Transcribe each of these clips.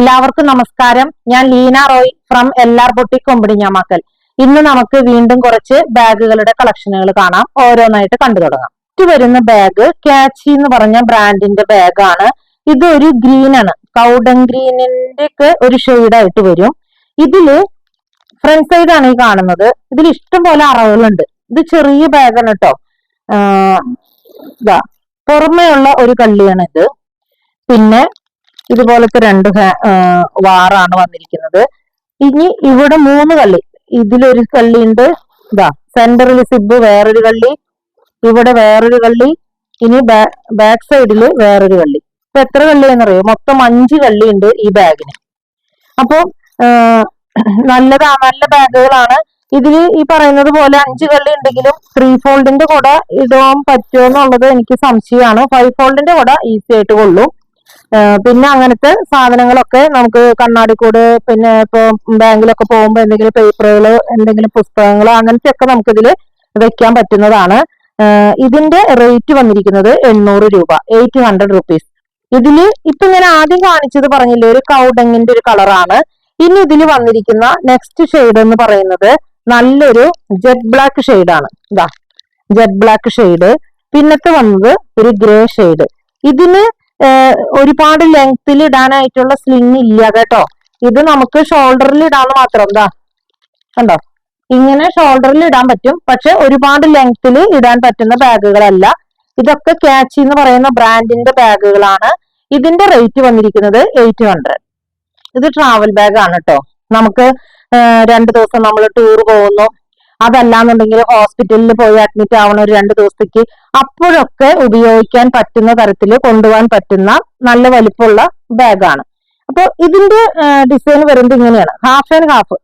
എല്ലാവർക്കും നമസ്കാരം. ഞാൻ Leena Roy from LR boutique Kombadinjamakkal. ഇന്ന് നമുക്ക് വീണ്ടും കുറച്ച് ബാഗുകളുടെ കളക്ഷനുകൾ കാണാം. ഓരോന്നായിട്ട് കണ്ടു തുടങ്ങാം. ഇത് വരുന്ന ബാഗ് ക്യാച്ചി എന്ന് പറഞ്ഞ ബ്രാൻഡിന്റെ ബാഗാണ്. ഇത് ഒരു ഗ്രീൻ ആണ്, കൗഡൻ ഗ്രീനിന്റെ ഒക്കെ ഒരു ഷെയ്ഡായിട്ട് വരും. ഇതില് ഫ്രണ്ട് സൈഡ് ആണ് ഈ കാണുന്നത്. ഇതിൽ ഇഷ്ടം പോലെ അറവുകളുണ്ട്. ഇത് ചെറിയ ബാഗാണ് കേട്ടോ. പുറമേയുള്ള ഒരു കള്ളിയാണ് ഇത്. പിന്നെ ഇതുപോലത്തെ രണ്ട് വാറാണ് വന്നിരിക്കുന്നത്. ഇനി ഇവിടെ 3 കള്ളി, ഇതിലൊരു കള്ളി ഉണ്ട്. സെന്ററിൽ സിബ് വേറൊരു കള്ളി, ഇവിടെ വേറൊരു കള്ളി, ഇനി ബാക്ക് സൈഡില് വേറൊരു കള്ളി. ഇപ്പൊ എത്ര കള്ളി എന്നറിയോ? മൊത്തം 5 കള്ളി ഉണ്ട് ഈ ബാഗിന്. അപ്പൊ നല്ല ബാഗുകളാണ്. ഇതില് ഈ പറയുന്നത് പോലെ 5 കള്ളി ഉണ്ടെങ്കിലും 3 ഫോൾഡിന്റെ കുട ഇടാൻ പറ്റുമോ എന്നുള്ളത് എനിക്ക് സംശയമാണ്. 5 ഫോൾഡിന്റെ കുട ഈസി ആയിട്ട് കൊള്ളും. പിന്നെ അങ്ങനത്തെ സാധനങ്ങളൊക്കെ നമുക്ക് കണ്ണാടിക്കൂട്, പിന്നെ ഇപ്പൊ ബാങ്കിലൊക്കെ പോകുമ്പോ എന്തെങ്കിലും പേപ്പറുകള്, എന്തെങ്കിലും പുസ്തകങ്ങള്, അങ്ങനത്തെ ഒക്കെ നമുക്ക് ഇതില് വെക്കാൻ പറ്റുന്നതാണ്. ഇതിന്റെ റേറ്റ് വന്നിരിക്കുന്നത് 800 രൂപ, 800 റുപ്പീസ്. ഇതില് ഇപ്പൊ ഞാൻ ആദ്യം കാണിച്ചത് പറഞ്ഞില്ലേ, ഒരു കൗഡങ്ങിന്റെ ഒരു കളറാണ്. ഇനി ഇതിൽ വന്നിരിക്കുന്ന നെക്സ്റ്റ് ഷെയ്ഡ് എന്ന് പറയുന്നത് നല്ലൊരു ജെറ്റ് ബ്ലാക്ക് ഷെയ്ഡാണ്. Jet black shade. പിന്നത്തെ വന്നത് ഒരു ഗ്രേ ഷെയ്ഡ്. ഇതിന് ഒരുപാട് ലെങ്ത്തിൽ ഇടാനായിട്ടുള്ള സ്ലിങ് ഇല്ല കേട്ടോ. ഇത് നമുക്ക് ഷോൾഡറിൽ ഇടാന്ന് മാത്രം. കണ്ടോ, ഇങ്ങനെ ഷോൾഡറിൽ ഇടാൻ പറ്റും. പക്ഷെ ഒരുപാട് ലെങ്ത്തിൽ ഇടാൻ പറ്റുന്ന ബാഗുകളല്ല. ഇതൊക്കെ ക്യാച്ചി എന്ന് പറയുന്ന ബ്രാൻഡിന്റെ ബാഗുകളാണ്. ഇതിന്റെ റേറ്റ് വന്നിരിക്കുന്നത് 800. ഇത് ട്രാവൽ ബാഗ് ആണ് കേട്ടോ. നമുക്ക് 2 ദിവസം നമ്മൾ ടൂർ പോകുന്നു, അതല്ലാന്നുണ്ടെങ്കിൽ ഹോസ്പിറ്റലിൽ പോയി അഡ്മിറ്റ് ആവണം ഒരു 2 ദിവസത്തേക്ക്, അപ്പോഴൊക്കെ ഉപയോഗിക്കാൻ പറ്റുന്ന തരത്തിൽ കൊണ്ടുപോകാൻ പറ്റുന്ന നല്ല വലിപ്പമുള്ള ബാഗാണ്. അപ്പൊ ഇതിന്റെ ഡിസൈൻ വരുന്നത് ഇങ്ങനെയാണ്, ഹാഫ് ആൻഡ് ഹാഫ്.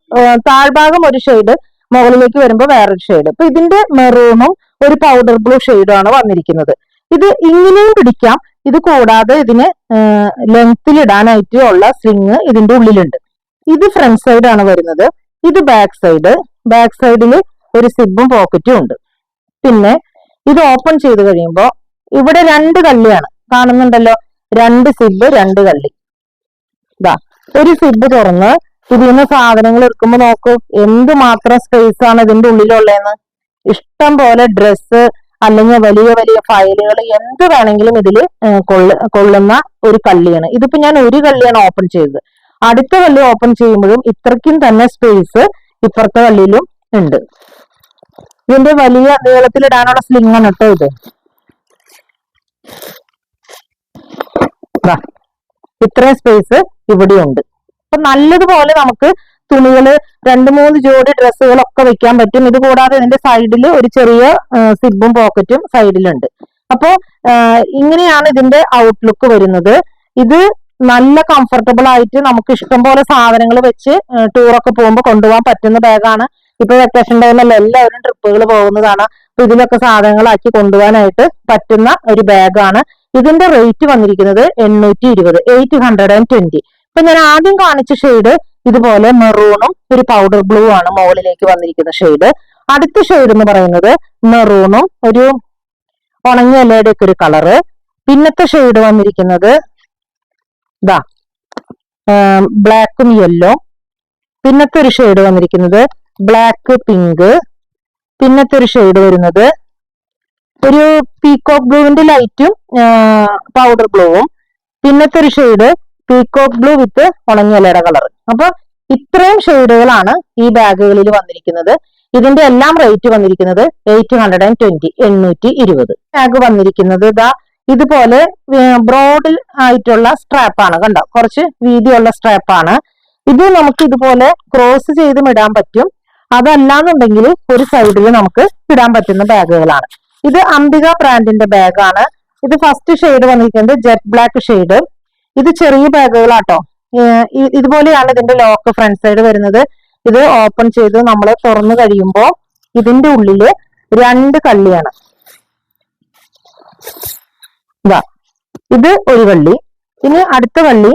താഴ്ഭാഗം ഒരു ഷെയ്ഡ്, മുകളിലേക്ക് വരുമ്പോൾ വേറൊരു ഷെയ്ഡ്. അപ്പൊ ഇതിന്റെ മെറൂണും ഒരു പൗഡർ ബ്ലൂ ഷെയ്ഡുമാണ് വന്നിരിക്കുന്നത്. ഇത് ഇങ്ങനെയും പിടിക്കാം. ഇത് കൂടാതെ ഇതിന് ലെങ്ത്തിൽ ഇടാനായിട്ട് ഉള്ള സ്ലിങ് ഇതിന്റെ ഉള്ളിലുണ്ട്. ഇത് ഫ്രണ്ട് സൈഡ് ആണ് വരുന്നത്. ഇത് ബാക്ക് സൈഡ്. ബാക്ക് സൈഡിൽ ഒരു സിബും പോക്കറ്റും ഉണ്ട്. പിന്നെ ഇത് ഓപ്പൺ ചെയ്ത് കഴിയുമ്പോൾ ഇവിടെ 2 കള്ളിയാണ് കാണുന്നുണ്ടല്ലോ. 2 സിബ്, 2 കള്ളി. ഒരു സിബ് തുറന്ന് ഇതിൽ നിന്ന് സാധനങ്ങൾ എടുക്കുമ്പോ നോക്കൂ എന്തുമാത്രം സ്പേസ് ആണ് ഇതിന്റെ ഉള്ളിലുള്ളതെന്ന്. ഇഷ്ടം പോലെ ഡ്രസ്സ് അല്ലെങ്കിൽ വലിയ വലിയ ഫയലുകൾ എന്ത് വേണമെങ്കിലും ഇതിൽ കൊള്ളുന്ന ഒരു കള്ളിയാണ്. ഇതിപ്പോ ഞാൻ ഒരു കള്ളിയാണ് ഓപ്പൺ ചെയ്തത്. അടുത്ത കള്ളി ഓപ്പൺ ചെയ്യുമ്പോഴും ഇത്രയ്ക്കും തന്നെ സ്പേസ് ഇപ്പുറത്തെ കള്ളിയിലും ഉണ്ട്. ഇതിന്റെ വലിയ നീളത്തിലിടാനുള്ള സ്ലിങ് ആണ് കേട്ടോ ഇത്. ഇത്രയും സ്പേസ് ഇവിടെയുണ്ട്. അപ്പൊ നല്ലതുപോലെ നമുക്ക് തുണികള് 2-3 ജോഡി ഡ്രസ്സുകളൊക്കെ വെക്കാൻ പറ്റും. ഇത് കൂടാതെ ഇതിന്റെ സൈഡിൽ ഒരു ചെറിയ സിബും പോക്കറ്റും സൈഡിലുണ്ട്. അപ്പോ ഇങ്ങനെയാണ് ഇതിന്റെ ഔട്ട്ലുക്ക് വരുന്നത്. ഇത് നല്ല കംഫർട്ടബിൾ ആയിട്ട് നമുക്ക് ഇഷ്ടം പോലെ സാധനങ്ങൾ വെച്ച് ടൂറൊക്കെ പോകുമ്പോൾ കൊണ്ടുപോകാൻ പറ്റുന്ന ബാഗാണ്. ഇപ്പൊ വെക്കേഷൻ ടൈമിൽ എല്ലാവരും ട്രിപ്പുകൾ പോകുന്നതാണ്. അപ്പൊ ഇതിലൊക്കെ സാധനങ്ങളാക്കി കൊണ്ടുപോകാനായിട്ട് പറ്റുന്ന ഒരു ബാഗാണ്. ഇതിന്റെ റേറ്റ് വന്നിരിക്കുന്നത് 820, 820. ഇപ്പൊ ഞാൻ ആദ്യം കാണിച്ച ഷെയ്ഡ് ഇതുപോലെ മെറൂണും ഒരു പൗഡർ ബ്ലൂ ആണ് മുകളിലേക്ക് വന്നിരിക്കുന്ന ഷെയ്ഡ്. അടുത്ത ഷെയ്ഡ് എന്ന് പറയുന്നത് മെറൂണും ഒരു ഉണങ്ങിയ ഇലയുടെ ഒക്കെ ഒരു കളറ്. പിന്നത്തെ ഷെയ്ഡ് വന്നിരിക്കുന്നത് ബ്ലാക്കും യെല്ലോ. പിന്നത്തെ ഒരു ഷെയ്ഡ് വന്നിരിക്കുന്നത് ബ്ലാക്ക് പിങ്ക്. പിന്നത്തെ ഒരു ഷെയ്ഡ് വരുന്നത് ഒരു പീകോക്ക് ബ്ലൂവിന്റെ ലൈറ്റും പൗഡർ ബ്ലൂവും. പിന്നത്തെ ഒരു ഷെയ്ഡ് പീകോക്ക് ബ്ലൂ വിത്ത് ഉണങ്ങിയ ഇലയുടെ കളർ. അപ്പൊ ഇത്രയും ഷെയ്ഡുകളാണ് ഈ ബാഗുകളിൽ വന്നിരിക്കുന്നത്. ഇതിന്റെ എല്ലാം റേറ്റ് വന്നിരിക്കുന്നത് 820, 820. ബാഗ് വന്നിരിക്കുന്നത് ഇതുപോലെ ബ്രോഡിൽ ആയിട്ടുള്ള സ്ട്രാപ്പാണ്. കണ്ടോ, കുറച്ച് വീതിയുള്ള സ്ട്രാപ്പാണ് ഇത്. നമുക്ക് ഇതുപോലെ ക്രോസ് ചെയ്തും ഇടാൻ പറ്റും. അതല്ലാന്നുണ്ടെങ്കിൽ ഒരു സൈഡിൽ നമുക്ക് ഇടാൻ പറ്റുന്ന ബാഗുകളാണ്. ഇത് അംബിക ബ്രാൻഡിന്റെ ബാഗാണ്. ഇത് ഫസ്റ്റ് ഷെയ്ഡ് വന്നിരിക്കുന്നത് ജെറ്റ് ബ്ലാക്ക് ഷെയ്ഡ്. ഇത് ചെറിയ ബാഗുകളാട്ടോ. ഇതുപോലെയാണ് ഇതിന്റെ ലോക്ക് ഫ്രണ്ട് സൈഡ് വരുന്നത്. ഇത് ഓപ്പൺ ചെയ്ത് നമ്മൾ തുറന്നു കഴിയുമ്പോൾ ഇതിന്റെ ഉള്ളില് 2 കള്ളിയാണ്. ഇത് ഒരു കള്ളി. ഇനി അടുത്ത കള്ളി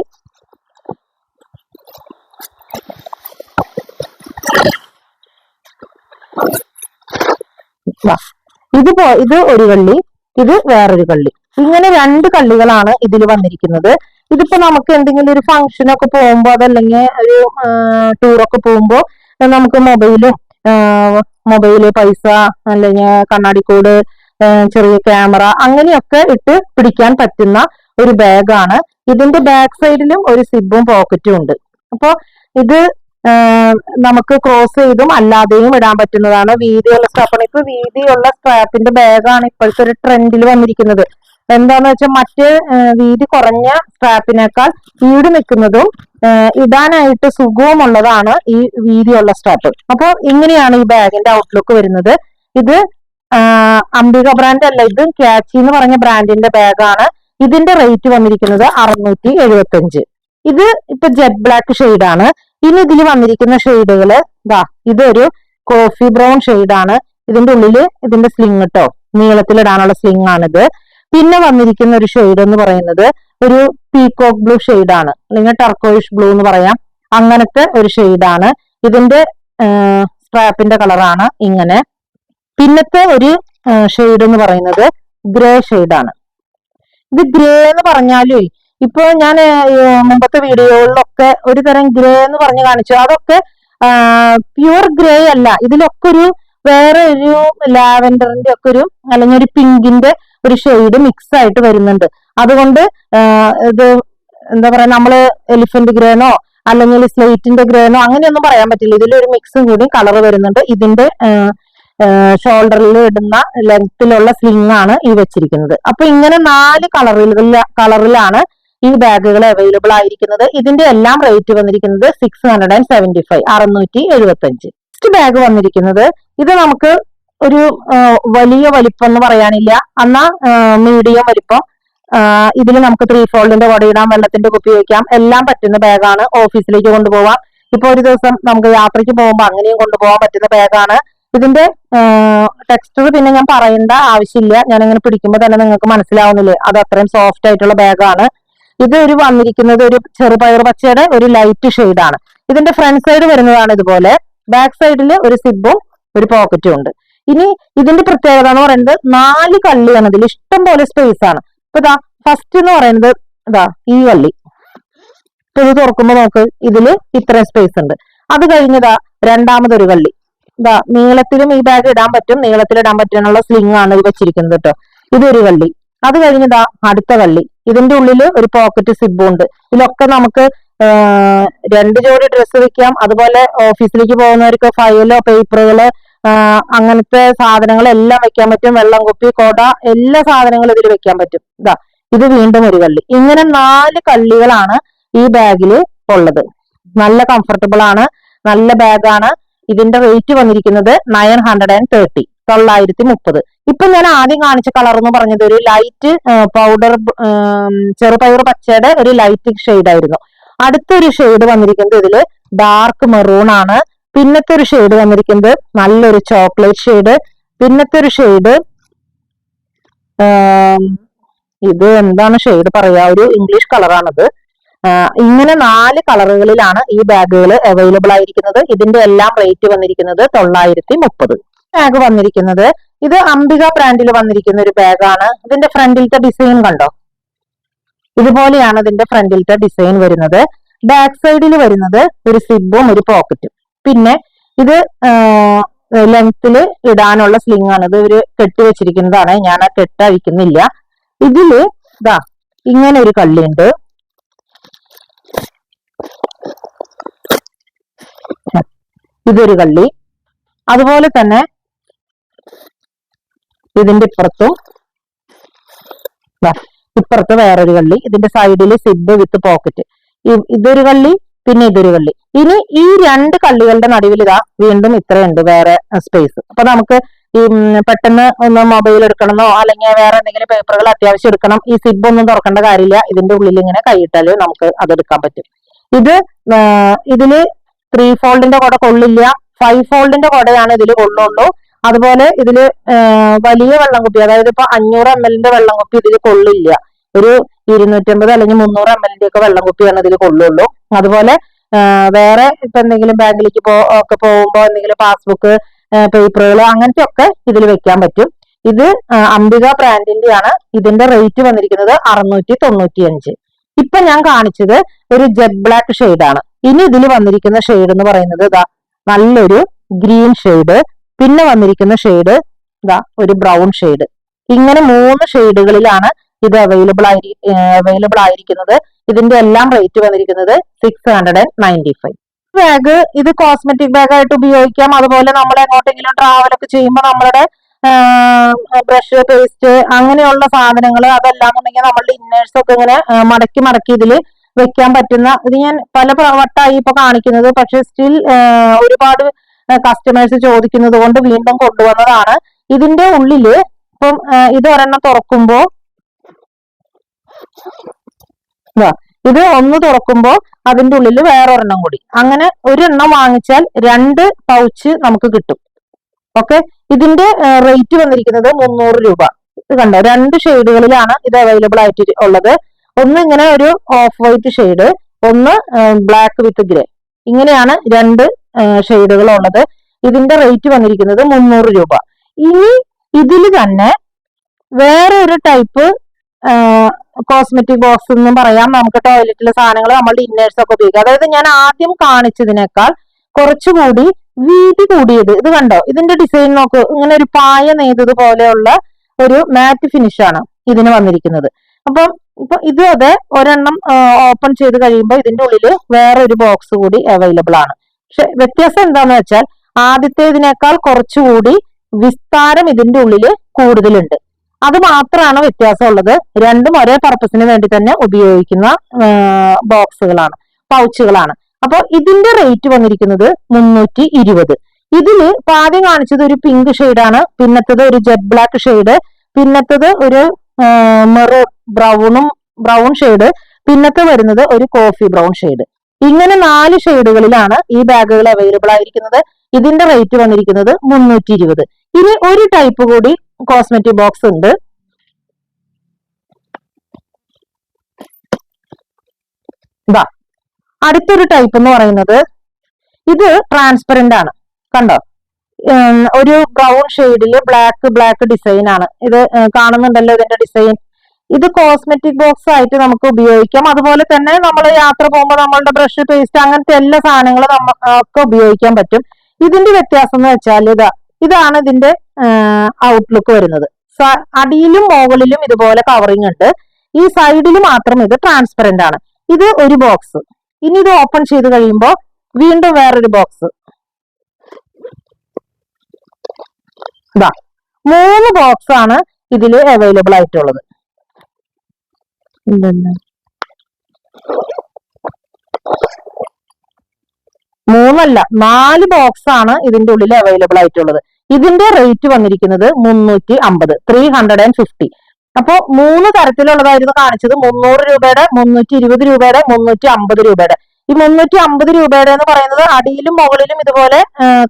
ഇത് ഒരു കള്ളി, ഇത് വേറൊരു കള്ളി. ഇങ്ങനെ രണ്ട് കള്ളികളാണ് ഇതിൽ വന്നിരിക്കുന്നത്. ഇതിപ്പോ നമുക്ക് എന്തെങ്കിലും ഒരു ഫംഗ്ഷനൊക്കെ പോകുമ്പോ അതല്ലെങ്കിൽ ഒരു ടൂറൊക്കെ പോകുമ്പോ നമുക്ക് മൊബൈല് പൈസ അല്ലെങ്കിൽ കണ്ണാടിക്കൂട് ചെറിയ ക്യാമറ അങ്ങനെയൊക്കെ ഇട്ട് പിടിക്കാൻ പറ്റുന്ന ഒരു ബാഗാണ്. ഇതിന്റെ ബാക്ക് സൈഡിലും ഒരു സിബും പോക്കറ്റും ഉണ്ട്. അപ്പൊ ഇത് നമുക്ക് ക്രോസ് ചെയ്തും അല്ലാതെയും ഇടാൻ പറ്റുന്നതാണ്. വീതിയുള്ള സ്ട്രാപ്പാണ്. ഇപ്പൊ വീതിയുള്ള സ്ട്രാപ്പിന്റെ ബാഗാണ് ഇപ്പോഴത്തെ ഒരു ട്രെൻഡിൽ വന്നിരിക്കുന്നത്. എന്താന്ന് വെച്ചാൽ മറ്റ് വീതി കുറഞ്ഞ സ്ട്രാപ്പിനേക്കാൾ ഈട് നിൽക്കുന്നതും ഇടാനായിട്ട് സുഖവുമുള്ളതാണ് ഈ വീതിയുള്ള സ്ട്രാപ്പ്. അപ്പൊ ഇങ്ങനെയാണ് ഈ ബാഗിന്റെ ഔട്ട്ലുക്ക് വരുന്നത്. ഇത് അംബിക ബ്രാൻഡ് അല്ല, ഇത് ക്യാച്ചി എന്ന് പറഞ്ഞ ബ്രാൻഡിന്റെ ബാഗാണ്. ഇതിന്റെ റേറ്റ് വന്നിരിക്കുന്നത് 675. ഇത് ഇപ്പൊ ജെറ്റ് ബ്ലാക്ക് ഷെയ്ഡാണ്. ഇനി ഇതിൽ വന്നിരിക്കുന്ന ഷെയ്ഡുകള് ഇതൊരു കോഫി ബ്രൗൺ ഷെയ്ഡാണ്. ഇതിന്റെ ഉള്ളില് ഇതിന്റെ സ്ലിങ് കേട്ടോ, നീളത്തിലിടാനുള്ള സ്ലിങ് ആണിത്. പിന്നെ വന്നിരിക്കുന്ന ഒരു ഷെയ്ഡ് എന്ന് പറയുന്നത് ഒരു പീകോക്ക് ബ്ലൂ ഷെയ്ഡാണ്, അല്ലെങ്കിൽ ടർക്കോയിഷ് ബ്ലൂ എന്ന് പറയാം. അങ്ങനത്തെ ഒരു ഷെയ്ഡാണ്. ഇതിന്റെ സ്ട്രാപ്പിന്റെ കളറാണ് ഇങ്ങനെ. പിന്നത്തെ ഒരു ഷെയ്ഡ് എന്ന് പറയുന്നത് ഗ്രേ ഷെയ്ഡാണ്. ഇത് ഗ്രേ എന്ന് പറഞ്ഞാലേ ഇപ്പൊ ഞാൻ മുമ്പത്തെ വീഡിയോകളിലൊക്കെ ഒരു തരം ഗ്രേ എന്ന് പറഞ്ഞ് കാണിച്ചു. അതൊക്കെ പ്യുവർ ഗ്രേ അല്ല. ഇതിലൊക്കെ ഒരു വേറെ ഒരു ലാവൻഡറിന്റെ ഒക്കെ ഒരു അല്ലെങ്കിൽ ഒരു പിങ്കിന്റെ ഒരു ഷെയ്ഡ് മിക്സ് ആയിട്ട് വരുന്നുണ്ട്. അതുകൊണ്ട് ഇത് എന്താ പറയാ, നമ്മള് എലിഫന്റ് ഗ്രേനോ അല്ലെങ്കിൽ സ്ലേറ്റിന്റെ ഗ്രേനോ അങ്ങനെയൊന്നും പറയാൻ പറ്റില്ല. ഇതിലൊരു മിക്സും കൂടി കളർ വരുന്നുണ്ട്. ഇതിന്റെ ഷോൾഡറിൽ ഇടുന്ന ലെങ്ത്തിലുള്ള സ്ലിംഗ് ആണ് ഈ വെച്ചിരിക്കുന്നത്. അപ്പൊ ഇങ്ങനെ 4 കളറിലാണ് ഈ ബാഗുകൾ അവൈലബിൾ ആയിരിക്കുന്നത്. ഇതിന്റെ എല്ലാം റേറ്റ് വന്നിരിക്കുന്നത് 675, 675. നെക്സ്റ്റ് ബാഗ് വന്നിരിക്കുന്നത് ഇത് നമുക്ക് ഒരു വലിയ വലിപ്പം എന്ന് പറയാനില്ല, എന്നാ മീഡിയം വലിപ്പം. ഇതിൽ നമുക്ക് 3 ഫോൾഡിന്റെ കൊടയിടാം, വെള്ളത്തിന്റെ കുപ്പി വയ്ക്കാം, എല്ലാം പറ്റുന്ന ബാഗാണ്. ഓഫീസിലേക്ക് കൊണ്ടുപോവാം. ഇപ്പൊ ഒരു ദിവസം നമുക്ക് യാത്രയ്ക്ക് പോകുമ്പോൾ അങ്ങനെയും കൊണ്ടുപോകാൻ പറ്റുന്ന ബാഗാണ്. ഇതിന്റെ ടെക്സ്ചർ പിന്നെ ഞാൻ പറയേണ്ട ആവശ്യമില്ല, ഞാനിങ്ങനെ പിടിക്കുമ്പോൾ തന്നെ നിങ്ങൾക്ക് മനസ്സിലാവുന്നില്ലേ, അത് അത്രയും സോഫ്റ്റ് ആയിട്ടുള്ള ബാഗാണ്. ഇത് ഒരു വന്നിരിക്കുന്നത് ഒരു ചെറുപയർ പച്ചയുടെ ഒരു ലൈറ്റ് ഷെയ്ഡാണ്. ഇതിന്റെ ഫ്രണ്ട് സൈഡ് വരുന്നതാണ് ഇതുപോലെ. ബാക്ക് സൈഡിൽ ഒരു സിബും ഒരു പോക്കറ്റും ഉണ്ട്. ഇനി ഇതിന്റെ പ്രത്യേകത എന്ന് പറയുന്നത് 4 കള്ളിയാണ്. ഇതിൽ ഇഷ്ടം പോലെ സ്പേസ് ആണ്. ഇപ്പൊ ഫസ്റ്റ് എന്ന് പറയുന്നത് ഈ കള്ളി. ഇപ്പൊ ഇത് തുറക്കുമ്പോ നോക്ക്, ഇതില് ഇത്രയും സ്പേസ് ഉണ്ട്. അത് കഴിഞ്ഞതാ രണ്ടാമതൊരു കള്ളി. നീളത്തിലും ഈ ബാഗ് ഇടാൻ പറ്റും, നീളത്തിലിടാൻ പറ്റാനുള്ള സ്ലിംഗ് ആണ് ഇത് വെച്ചിരിക്കുന്നത് കേട്ടോ. ഇതൊരു കള്ളി. അത് കഴിഞ്ഞതാ അടുത്ത കള്ളി. ഇതിന്റെ ഉള്ളില് ഒരു പോക്കറ്റ് സിബും ഉണ്ട്. ഇതിലൊക്കെ നമുക്ക് 2 ജോഡി ഡ്രസ്സ് വെക്കാം. അതുപോലെ ഓഫീസിലേക്ക് പോകുന്നവർക്ക് ഫയലോ പേപ്പറുകള് അങ്ങനത്തെ സാധനങ്ങളെല്ലാം വെക്കാൻ പറ്റും. വെള്ളം കുപ്പി, കൊട, എല്ലാ സാധനങ്ങളും ഇതിൽ വെക്കാൻ പറ്റും. ഇത് വീണ്ടും ഒരു കള്ളി. ഇങ്ങനെ 4 കള്ളികളാണ് ഈ ബാഗിൽ ഉള്ളത്. നല്ല കംഫർട്ടബിൾ ആണ്, നല്ല ബാഗാണ്. ഇതിന്റെ റേറ്റ് വന്നിരിക്കുന്നത് 930, 930. ഇപ്പൊ ഞാൻ ആദ്യം കാണിച്ച കളർ എന്ന് പറഞ്ഞത് ഒരു ലൈറ്റ് പൗഡർ ചെറുപയർ പച്ചയുടെ ഒരു ലൈറ്റ് ഷെയ്ഡ് ആയിരുന്നു. അടുത്തൊരു ഷെയ്ഡ് വന്നിരിക്കുന്നത് ഇതില് ഡാർക്ക് മെറൂൺ ആണ്. പിന്നത്തെ ഒരു ഷെയ്ഡ് വന്നിരിക്കുന്നത് നല്ലൊരു ചോക്ലേറ്റ് ഷെയ്ഡ്. പിന്നത്തെ ഒരു ഷെയ്ഡ് ഇത് എന്താണ് ഷെയ്ഡ് പറയാ, ഒരു ഇംഗ്ലീഷ് കളറാണിത്. ഇങ്ങനെ 4 കളറുകളിലാണ് ഈ ബാഗുകൾ അവൈലബിൾ ആയിരിക്കുന്നത്. ഇതിന്റെ എല്ലാം റേറ്റ് വന്നിരിക്കുന്നത് 930. ബാഗ് വന്നിരിക്കുന്നത് ഇത് അംബിക ബ്രാൻഡിൽ വന്നിരിക്കുന്ന ഒരു ബാഗാണ്. ഇതിന്റെ ഫ്രണ്ടിലത്തെ ഡിസൈൻ കണ്ടോ, ഇതുപോലെയാണ് ഇതിന്റെ ഫ്രണ്ടിലത്തെ ഡിസൈൻ വരുന്നത്. ബാക്ക് സൈഡിൽ വരുന്നത് ഒരു സിബും ഒരു പോക്കറ്റും. പിന്നെ ഇത് ലെങ്ത്തില് ഇടാനുള്ള സ്ലിംഗ് ആണ്. ഇത് ഒരു കെട്ടി വെച്ചിരിക്കുന്നതാണ്, ഞാൻ ആ കെട്ട് അഴിക്കുന്നില്ല. ഇതില് ഇങ്ങനെ ഒരു കള്ളിയുണ്ട്. ഇതൊരു കള്ളി. അതുപോലെ തന്നെ ഇതിന്റെ ഇപ്പുറത്ത് വേറൊരു കള്ളി. ഇതിന്റെ സൈഡില് സിബ് വിത്ത് പോക്കറ്റ്. ഇതൊരു കള്ളി, പിന്നെ ഇതൊരു കള്ളി. ഇനി ഈ 2 കള്ളികളുടെ നടുവിൽ വീണ്ടും ഇത്രയുണ്ട് വേറെ സ്പേസ്. അപ്പൊ നമുക്ക് ഈ പെട്ടെന്ന് ഒന്ന് മൊബൈൽ എടുക്കണമെന്നോ അല്ലെങ്കിൽ വേറെ എന്തെങ്കിലും പേപ്പറുകൾ അത്യാവശ്യം എടുക്കണം, ഈ സിബ് ഒന്നും തുറക്കേണ്ട കാര്യമില്ല. ഇതിന്റെ ഉള്ളിൽ ഇങ്ങനെ കൈയിട്ടാല് നമുക്ക് അതെടുക്കാൻ പറ്റും. ഇതില് 3 ഫോൾഡിന്റെ കൊട കൊള്ളില്ല, 5 ഫോൾഡിന്റെ കൊടയാണ് ഇതിൽ കൊള്ളുള്ളൂ. അതുപോലെ ഇതില് വലിയ വെള്ളം കുപ്പി, അതായത് ഇപ്പൊ 500 ml വെള്ളം കുപ്പി ഇതിൽ കൊള്ളില്ല. ഒരു 250 അല്ലെങ്കിൽ 300 ml ഒക്കെ വെള്ളം കുപ്പിയാണ് ഇതിൽ കൊള്ളുള്ളൂ. അതുപോലെ വേറെ ഇപ്പൊ എന്തെങ്കിലും ബാങ്കിലേക്ക് ഒക്കെ പോകുമ്പോ എന്തെങ്കിലും പാസ്ബുക്ക്, പേപ്പറുകൾ അങ്ങനത്തെ ഒക്കെ ഇതിൽ വെക്കാൻ പറ്റും. ഇത് അംബിക ബ്രാൻഡിന്റെ ആണ്. ഇതിന്റെ റേറ്റ് വന്നിരിക്കുന്നത് 695. ഇപ്പൊ ഞാൻ കാണിച്ചത് ഒരു ജെറ്റ് ബ്ലാക്ക് ഷെയ്ഡാണ്. ഇനി ഇതിൽ വന്നിരിക്കുന്ന ഷെയ്ഡ് എന്ന് പറയുന്നത് ഇതാ നല്ലൊരു ഗ്രീൻ ഷെയ്ഡ്, പിന്നെ വന്നിരിക്കുന്ന ഷെയ്ഡ് ഇതാ ഒരു ബ്രൗൺ ഷെയ്ഡ്. ഇങ്ങനെ 3 ഷെയ്ഡുകളിലാണ് ഇത് അവൈലബിൾ ആയിരിക്കുന്നത്. ഇതിന്റെ എല്ലാം റേറ്റ് വന്നിരിക്കുന്നത് 695. ബാഗ് ഇത് കോസ്മെറ്റിക് ബാഗ് ആയിട്ട് ഉപയോഗിക്കാം. അതുപോലെ നമ്മൾ എങ്ങോട്ടെങ്കിലും ട്രാവൽ ഒക്കെ ചെയ്യുമ്പോൾ നമ്മളുടെ ബ്രഷ്, പേസ്റ്റ് അങ്ങനെയുള്ള സാധനങ്ങൾ അതല്ലാന്നുണ്ടെങ്കിൽ നമ്മളുടെ ഇന്നേഴ്സ് ഒക്കെ ഇങ്ങനെ മടക്കി മടക്കി ഇതിൽ വെക്കാൻ പറ്റുന്ന, ഇത് ഞാൻ പല വട്ടമായി ഇപ്പൊ കാണിക്കുന്നത്, പക്ഷെ സ്റ്റിൽ ഒരുപാട് കസ്റ്റമേഴ്സ് ചോദിക്കുന്നത് കൊണ്ട് വീണ്ടും കൊണ്ടുവന്നതാണ്. ഇതിന്റെ ഉള്ളില് ഇപ്പം ഇത് ഒരെണ്ണം തുറക്കുമ്പോ ഇത് ഒന്ന് തുറക്കുമ്പോ അതിന്റെ ഉള്ളിൽ വേറൊരെണ്ണം കൂടി, അങ്ങനെ ഒരെണ്ണം വാങ്ങിച്ചാൽ 2 പൗച്ച് നമുക്ക് കിട്ടും. ഓക്കെ, ഇതിന്റെ റേറ്റ് വന്നിരിക്കുന്നത് 300 രൂപ. ഇത് കണ്ടോ, 2 ഷെയ്ഡുകളിലാണ് ഇത് അവൈലബിൾ ആയിട്ട് ഉള്ളത്. ഒന്ന് ഇങ്ങനെ ഒരു ഓഫ് വൈറ്റ് ഷെയ്ഡ്, ഒന്ന് ബ്ലാക്ക് വിത്ത് ഗ്രേ. ഇങ്ങനെയാണ് 2 ഷെയ്ഡുകൾ ഉള്ളത്. ഇതിന്റെ റേറ്റ് വന്നിരിക്കുന്നത് 300 രൂപ. ഇനി ഇതിൽ തന്നെ വേറെ ഒരു ടൈപ്പ് കോസ്മെറ്റിക് ബോക്സ് എന്നും പറയാം. നമുക്ക് ടോയ്ലറ്റിലെ സാധനങ്ങൾ നമ്മളുടെ ഇന്നേഴ്സ് ഒക്കെ ഉപയോഗിക്കാം. അതായത് ഞാൻ ആദ്യം കാണിച്ചതിനേക്കാൾ കുറച്ചുകൂടി വീതി കൂടിയത്. ഇത് കണ്ടോ, ഇതിന്റെ ഡിസൈൻ നോക്ക്, ഇങ്ങനെ ഒരു പായ നെയ്തത് പോലെയുള്ള ഒരു മാറ്റ് ഫിനിഷ് ആണ് ഇതിന് വന്നിരിക്കുന്നത്. അപ്പം ഇപ്പൊ ഇത് അതെ ഒരെണ്ണം ഓപ്പൺ ചെയ്ത് കഴിയുമ്പോൾ ഇതിന്റെ ഉള്ളിൽ വേറെ ഒരു ബോക്സ് കൂടി അവൈലബിൾ ആണ്. പക്ഷെ വ്യത്യാസം എന്താന്ന് വെച്ചാൽ ആദ്യത്തേതിനേക്കാൾ കുറച്ചുകൂടി വിസ്താരം ഇതിന്റെ ഉള്ളിൽ കൂടുതലുണ്ട്. അത് മാത്രമാണ് വ്യത്യാസമുള്ളത്. രണ്ടും ഒരേ പർപ്പസിന് വേണ്ടി തന്നെ ഉപയോഗിക്കുന്ന ബോക്സുകളാണ്, പൗച്ചുകളാണ്. അപ്പൊ ഇതിന്റെ റേറ്റ് വന്നിരിക്കുന്നത് 320. ഇതില് ഇപ്പൊ ആദ്യം കാണിച്ചത് ഒരു പിങ്ക് ഷെയ്ഡാണ്, പിന്നത്തത് ഒരു ജെറ്റ് ബ്ലാക്ക് ഷെയ്ഡ്, പിന്നത്തത് ഒരു ബ്രൗൺ ഷെയ്ഡ്, പിന്നത്തെ വരുന്നത് ഒരു കോഫി ബ്രൗൺ ഷെയ്ഡ്. ഇങ്ങനെ 4 ഷെയ്ഡുകളിലാണ് ഈ ബാഗുകൾ അവൈലബിൾ ആയിരിക്കുന്നത്. ഇതിന്റെ റേറ്റ് വന്നിരിക്കുന്നത് 320. ഇനി ഒരു ടൈപ്പ് കൂടി കോസ്മെറ്റിക് ബോക്സ് ഉണ്ട്. ഇതാ അടുത്തൊരു ടൈപ്പ് എന്ന് പറയുന്നത് ഇത് ട്രാൻസ്പെറന്റ് ആണ്. കണ്ടോ, ഒരു ബ്രൗൺ ഷെയ്ഡില് ബ്ലാക്ക് ഡിസൈൻ ആണ്. ഇത് കാണുന്നുണ്ടല്ലോ ഇതിന്റെ ഡിസൈൻ. ഇത് കോസ്മെറ്റിക് ബോക്സ് ആയിട്ട് നമുക്ക് ഉപയോഗിക്കാം. അതുപോലെ തന്നെ നമ്മൾ യാത്ര പോകുമ്പോൾ നമ്മളുടെ ബ്രഷ്, പേസ്റ്റ് അങ്ങനത്തെ എല്ലാ സാധനങ്ങളും നമുക്ക് ഉപയോഗിക്കാൻ പറ്റും. ഇതിന്റെ വ്യത്യാസം എന്ന് വെച്ചാൽ ഇതാണ് ഇതിന്റെ ഔട്ട്ലുക്ക് വരുന്നത്. അടിയിലും മുകളിലും ഇതുപോലെ കവറിങ് ഉണ്ട്. ഈ സൈഡിൽ മാത്രം ഇത് ട്രാൻസ്പെറന്റ് ആണ്. ഇത് ഒരു ബോക്സ്. ഇനി ഇത് ഓപ്പൺ ചെയ്ത് കഴിയുമ്പോൾ വീണ്ടും വേറൊരു ബോക്സ്. ഇതാ 3 ബോക്സ് ആണ് ഇതിൽ അവൈലബിൾ ആയിട്ടുള്ളത്. 3 അല്ല 4 ബോക്സ് ആണ് ഇതിന്റെ ഉള്ളിൽ അവൈലബിൾ ആയിട്ടുള്ളത്. ഇതിന്റെ റേറ്റ് വന്നിരിക്കുന്നത് 350, 350. അപ്പോ 3 തരത്തിലുള്ളതായിരുന്നു കാണിച്ചത്. 300 രൂപയുടെ, 320 രൂപയുടെ, 350 രൂപയുടെ. ഈ 350 രൂപയുടെ എന്ന് പറയുന്നത് അടിയിലും മുകളിലും ഇതുപോലെ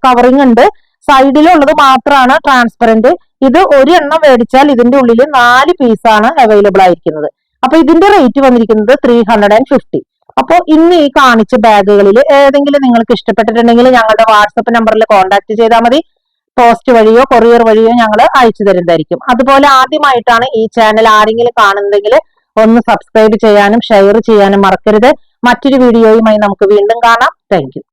കവറിങ് ഉണ്ട്. സൈഡിലുള്ളത് മാത്രമാണ് ട്രാൻസ്പെറന്റ്. ഇത് ഒരു എണ്ണം മേടിച്ചാൽ ഇതിന്റെ ഉള്ളിൽ 4 പീസാണ് അവൈലബിൾ ആയിരിക്കുന്നത്. അപ്പൊ ഇതിന്റെ റേറ്റ് വന്നിരിക്കുന്നത് 350. അപ്പോൾ ഇന്ന് ഈ കാണിച്ച ബാഗുകളിൽ ഏതെങ്കിലും നിങ്ങൾക്ക് ഇഷ്ടപ്പെട്ടിട്ടുണ്ടെങ്കിൽ ഞങ്ങളുടെ വാട്സപ്പ് നമ്പറിൽ കോൺടാക്ട് ചെയ്താൽ മതി. പോസ്റ്റ് വഴിയോ കൊറിയർ വഴിയോ ഞങ്ങൾ അയച്ചു തരുന്നതായിരിക്കും. അതുപോലെ ആദ്യമായിട്ടാണ് ഈ ചാനൽ ആരെങ്കിലും കാണുന്നതെങ്കിൽ ഒന്ന് സബ്സ്ക്രൈബ് ചെയ്യാനും ഷെയർ ചെയ്യാനും മറക്കരുത്. മറ്റൊരു വീഡിയോയുമായി നമുക്ക് വീണ്ടും കാണാം. Thank you.